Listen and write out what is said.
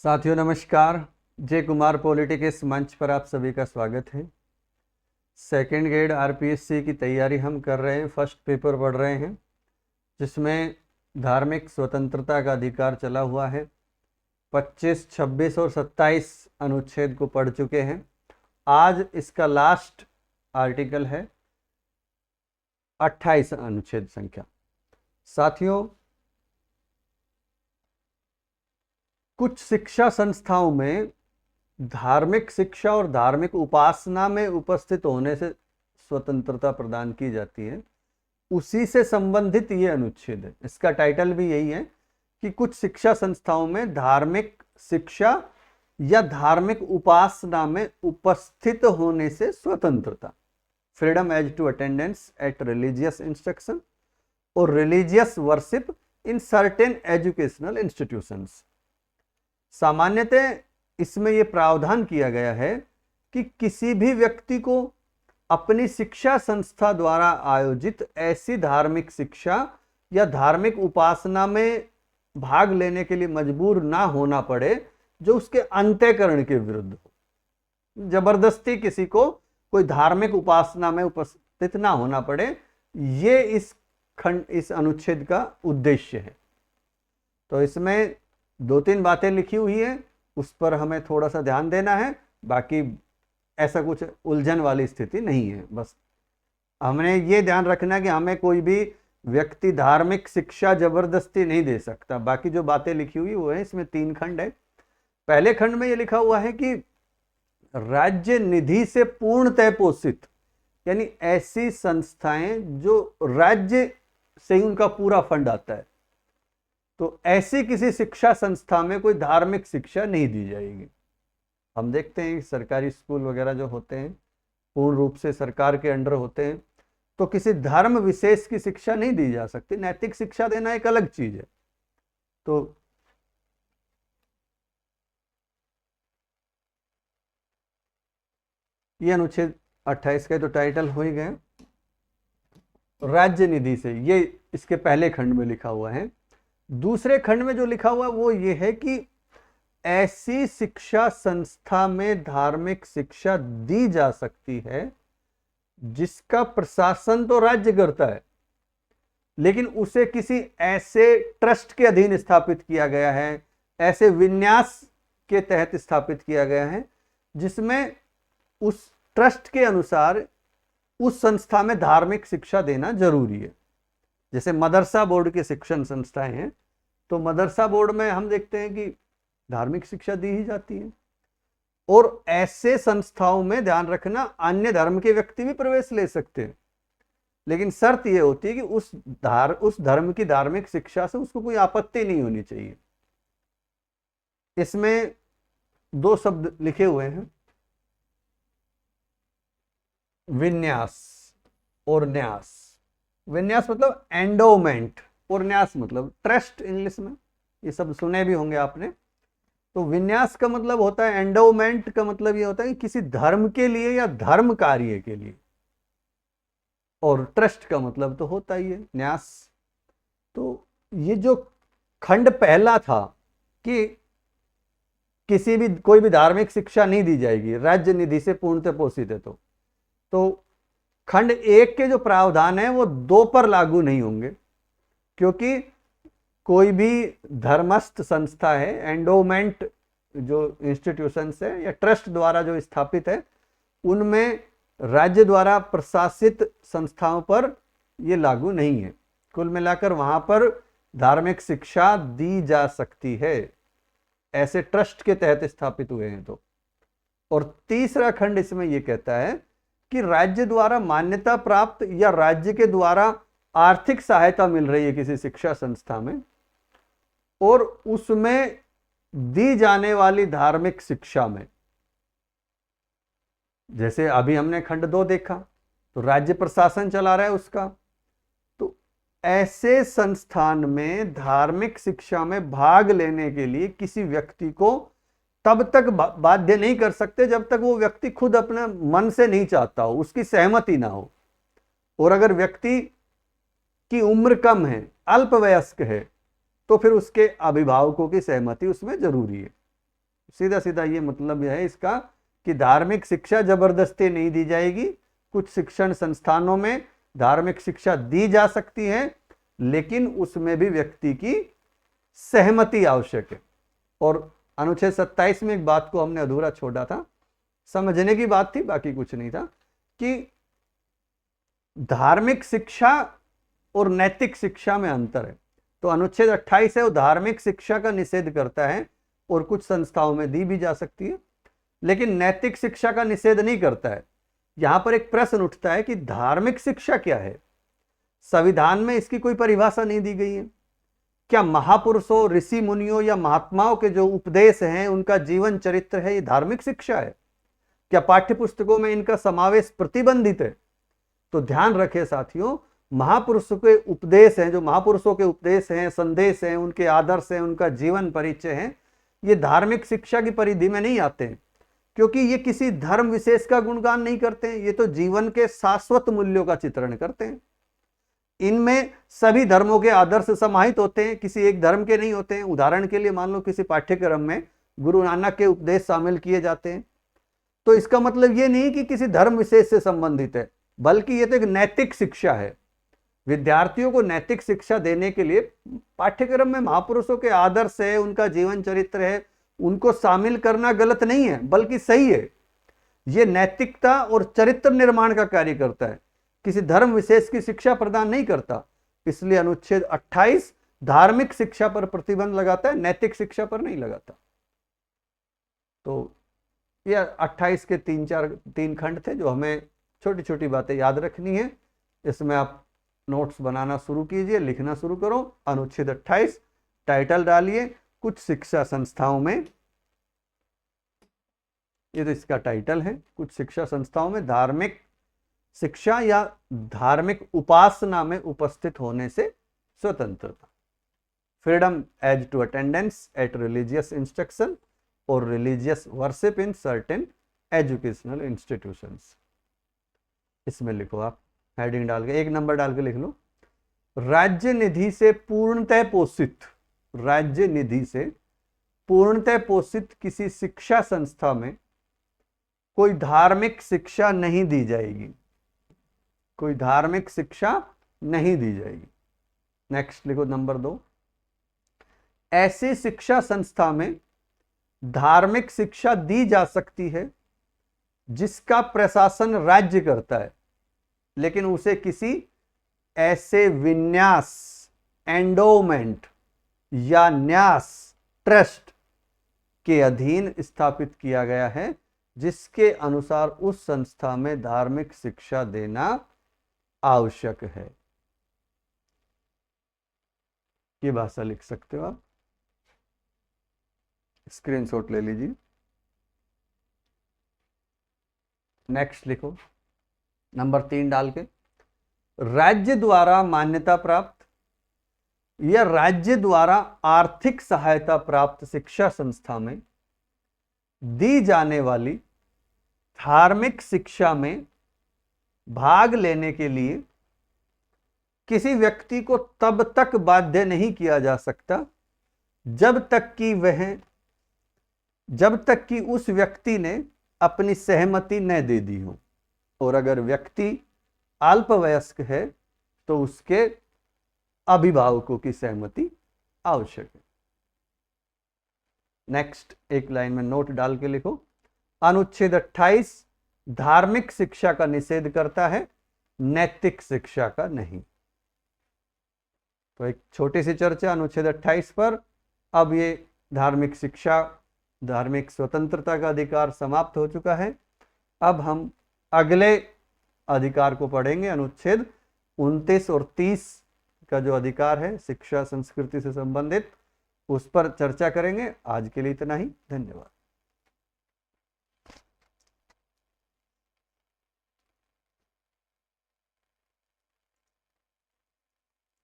साथियों नमस्कार। जय कुमार पॉलिटिक्स मंच पर आप सभी का स्वागत है। सेकंड ग्रेड आरपीएससी की तैयारी हम कर रहे हैं, फर्स्ट पेपर पढ़ रहे हैं जिसमें धार्मिक स्वतंत्रता का अधिकार चला हुआ है। 25, 26 और 27 अनुच्छेद को पढ़ चुके हैं। आज इसका लास्ट आर्टिकल है 28 अनुच्छेद संख्या। साथियों, कुछ शिक्षा संस्थाओं में धार्मिक शिक्षा और धार्मिक उपासना में उपस्थित होने से स्वतंत्रता प्रदान की जाती है, उसी से संबंधित ये अनुच्छेद है। इसका टाइटल भी यही है कि कुछ शिक्षा संस्थाओं में धार्मिक शिक्षा या धार्मिक उपासना में उपस्थित होने से स्वतंत्रता, freedom as to attendance at religious instruction और religious worship in certain educational institutions. सामान्यतः इसमें यह प्रावधान किया गया है कि किसी भी व्यक्ति को अपनी शिक्षा संस्था द्वारा आयोजित ऐसी धार्मिक शिक्षा या धार्मिक उपासना में भाग लेने के लिए मजबूर ना होना पड़े जो उसके अंतःकरण के विरुद्ध हो। जबरदस्ती किसी को कोई धार्मिक उपासना में उपस्थित ना होना पड़े, ये इस अनुच्छेद का उद्देश्य है। तो इसमें 2-3 बातें लिखी हुई है, उस पर हमें थोड़ा सा ध्यान देना है। बाकी ऐसा कुछ उलझन वाली स्थिति नहीं है। बस हमने ये ध्यान रखना है कि हमें कोई भी व्यक्ति धार्मिक शिक्षा जबरदस्ती नहीं दे सकता। बाकी जो बातें लिखी हुई वो है, इसमें 3 खंड है। पहले खंड में ये लिखा हुआ है कि राज्य निधि से पूर्णतः पोषित, यानी ऐसी संस्थाएं जो राज्य से ही उनका पूरा फंड आता है, तो ऐसी किसी शिक्षा संस्था में कोई धार्मिक शिक्षा नहीं दी जाएगी। हम देखते हैं सरकारी स्कूल वगैरह जो होते हैं पूर्ण रूप से सरकार के अंडर होते हैं, तो किसी धर्म विशेष की शिक्षा नहीं दी जा सकती। नैतिक शिक्षा देना एक अलग चीज है। तो ये अनुच्छेद 28 का तो टाइटल हो ही गया, राज्य निधि से। ये इसके पहले खंड में लिखा हुआ है। दूसरे खंड में जो लिखा हुआ वो ये है कि ऐसी शिक्षा संस्था में धार्मिक शिक्षा दी जा सकती है जिसका प्रशासन तो राज्य करता है, लेकिन उसे किसी ऐसे ट्रस्ट के अधीन स्थापित किया गया है, ऐसे विन्यास के तहत स्थापित किया गया है जिसमें उस ट्रस्ट के अनुसार उस संस्था में धार्मिक शिक्षा देना जरूरी है। जैसे मदरसा बोर्ड के शिक्षण संस्थाएं हैं, तो मदरसा बोर्ड में हम देखते हैं कि धार्मिक शिक्षा दी ही जाती है। और ऐसे संस्थाओं में ध्यान रखना, अन्य धर्म के व्यक्ति भी प्रवेश ले सकते हैं, लेकिन शर्त यह होती है कि उस धर्म की धार्मिक शिक्षा से उसको कोई आपत्ति नहीं होनी चाहिए। इसमें 2 शब्द लिखे हुए हैं, विन्यास और न्यास। विन्यास मतलब एंडोमेंट और न्यास मतलब ट्रस्ट इंग्लिश में, ये सब सुने भी होंगे आपने। तो विन्यास का मतलब होता है, एंडोमेंट का मतलब ये होता है कि किसी धर्म के लिए या धर्म कार्य के लिए, और ट्रस्ट का मतलब तो होता ही है न्यास। तो ये जो खंड पहला था कि किसी भी कोई भी धार्मिक शिक्षा नहीं दी जाएगी, राज्य निधि से पूर्णतः पोषित है, तो खंड 1 के जो प्रावधान है वो 2 पर लागू नहीं होंगे, क्योंकि कोई भी धर्मस्थ संस्था है, एंडोमेंट जो इंस्टीट्यूशंस है या ट्रस्ट द्वारा जो स्थापित है, उनमें राज्य द्वारा प्रशासित संस्थाओं पर ये लागू नहीं है। कुल मिलाकर वहां पर धार्मिक शिक्षा दी जा सकती है, ऐसे ट्रस्ट के तहत स्थापित हुए हैं तो। और तीसरा खंड इसमें यह कहता है कि राज्य द्वारा मान्यता प्राप्त या राज्य के द्वारा आर्थिक सहायता मिल रही है किसी शिक्षा संस्था में, और उसमें दी जाने वाली धार्मिक शिक्षा में, जैसे अभी हमने खंड 2 देखा, तो राज्य प्रशासन चला रहा है उसका, तो ऐसे संस्थान में धार्मिक शिक्षा में भाग लेने के लिए किसी व्यक्ति को तब तक बाध्य नहीं कर सकते जब तक वो व्यक्ति खुद अपने मन से नहीं चाहता हो, उसकी सहमति ना हो। और अगर व्यक्ति की उम्र कम है, अल्पवयस्क है, तो फिर उसके अभिभावकों की सहमति उसमें जरूरी है। सीधा सीधा ये मतलब यह है इसका कि धार्मिक शिक्षा जबरदस्ती नहीं दी जाएगी। कुछ शिक्षण संस्थानों में धार्मिक शिक्षा दी जा सकती है, लेकिन उसमें भी व्यक्ति की सहमति आवश्यक है। और अनुच्छेद 27 में एक बात को हमने अधूरा छोड़ा था, समझने की बात थी, बाकी कुछ नहीं था, कि धार्मिक शिक्षा और नैतिक शिक्षा में अंतर है। तो अनुच्छेद 28 है वो धार्मिक शिक्षा का निषेध करता है और कुछ संस्थाओं में दी भी जा सकती है, लेकिन नैतिक शिक्षा का निषेध नहीं करता है। यहां पर एक प्रश्न उठता है कि धार्मिक शिक्षा क्या है? संविधान में इसकी कोई परिभाषा नहीं दी गई है। क्या महापुरुषों, ऋषि मुनियों या महात्माओं के जो उपदेश हैं, उनका जीवन चरित्र है, ये धार्मिक शिक्षा है? क्या पाठ्य पुस्तकों में इनका समावेश प्रतिबंधित है? तो ध्यान रखें साथियों, महापुरुषों के उपदेश हैं, जो महापुरुषों के उपदेश हैं, संदेश हैं, उनके आदर्श हैं, उनका जीवन परिचय है, ये धार्मिक शिक्षा की परिधि में नहीं आते हैं, क्योंकि ये किसी धर्म विशेष का गुणगान नहीं करते हैं, ये तो जीवन के शाश्वत मूल्यों का चित्रण करते हैं। इनमें सभी धर्मों के आदर्श समाहित होते हैं, किसी एक धर्म के नहीं होते हैं। उदाहरण के लिए मान लो किसी पाठ्यक्रम में गुरु नानक के उपदेश शामिल किए जाते हैं, तो इसका मतलब ये नहीं कि किसी धर्म विशेष से संबंधित है, बल्कि ये तो एक नैतिक शिक्षा है। विद्यार्थियों को नैतिक शिक्षा देने के लिए पाठ्यक्रम में महापुरुषों के आदर्श है, उनका जीवन चरित्र है, उनको शामिल करना गलत नहीं है, बल्कि सही है। ये नैतिकता और चरित्र निर्माण का कार्य करता है, किसी धर्म विशेष की शिक्षा प्रदान नहीं करता। इसलिए अनुच्छेद 28 धार्मिक शिक्षा पर प्रतिबंध लगाता है, नैतिक शिक्षा पर नहीं लगाता। तो ये 28 के 3 खंड थे जो हमें छोटी छोटी बातें याद रखनी है। इसमें आप नोट्स बनाना शुरू कीजिए, लिखना शुरू करो। अनुच्छेद 28 टाइटल डालिए, कुछ शिक्षा संस्थाओं में, ये तो इसका टाइटल है, कुछ शिक्षा संस्थाओं में धार्मिक शिक्षा या धार्मिक उपासना में उपस्थित होने से स्वतंत्रता, freedom as to attendance at religious instruction और religious worship in certain educational institutions. इसमें लिखो आप हेडिंग डाल के, 1 नंबर डाल के लिख लो, राज्य निधि से पूर्णतः पोषित, राज्य निधि से पूर्णतः पोषित किसी शिक्षा संस्था में कोई धार्मिक शिक्षा नहीं दी जाएगी, कोई धार्मिक शिक्षा नहीं दी जाएगी। नेक्स्ट लिखो नंबर 2, ऐसी शिक्षा संस्था में धार्मिक शिक्षा दी जा सकती है जिसका प्रशासन राज्य करता है, लेकिन उसे किसी ऐसे विन्यास, एंडोमेंट या न्यास, ट्रस्ट के अधीन स्थापित किया गया है, जिसके अनुसार उस संस्था में धार्मिक शिक्षा देना आवश्यक है। ये भाषा लिख सकते हो आप, स्क्रीनशॉट ले लीजिए। नेक्स्ट लिखो नंबर 3 डाल के, राज्य द्वारा मान्यता प्राप्त या राज्य द्वारा आर्थिक सहायता प्राप्त शिक्षा संस्था में दी जाने वाली धार्मिक शिक्षा में भाग लेने के लिए किसी व्यक्ति को तब तक बाध्य नहीं किया जा सकता जब तक कि उस व्यक्ति ने अपनी सहमति न दे दी हो, और अगर व्यक्ति अल्पवयस्क है तो उसके अभिभावकों की सहमति आवश्यक है। नेक्स्ट एक लाइन में नोट डाल के लिखो, अनुच्छेद 28 धार्मिक शिक्षा का निषेध करता है, नैतिक शिक्षा का नहीं। तो एक छोटी सी चर्चा अनुच्छेद 28 पर। अब ये धार्मिक शिक्षा, धार्मिक स्वतंत्रता का अधिकार समाप्त हो चुका है। अब हम अगले अधिकार को पढ़ेंगे, अनुच्छेद 29 और 30 का जो अधिकार है शिक्षा संस्कृति से संबंधित, उस पर चर्चा करेंगे। आज के लिए इतना ही, धन्यवाद।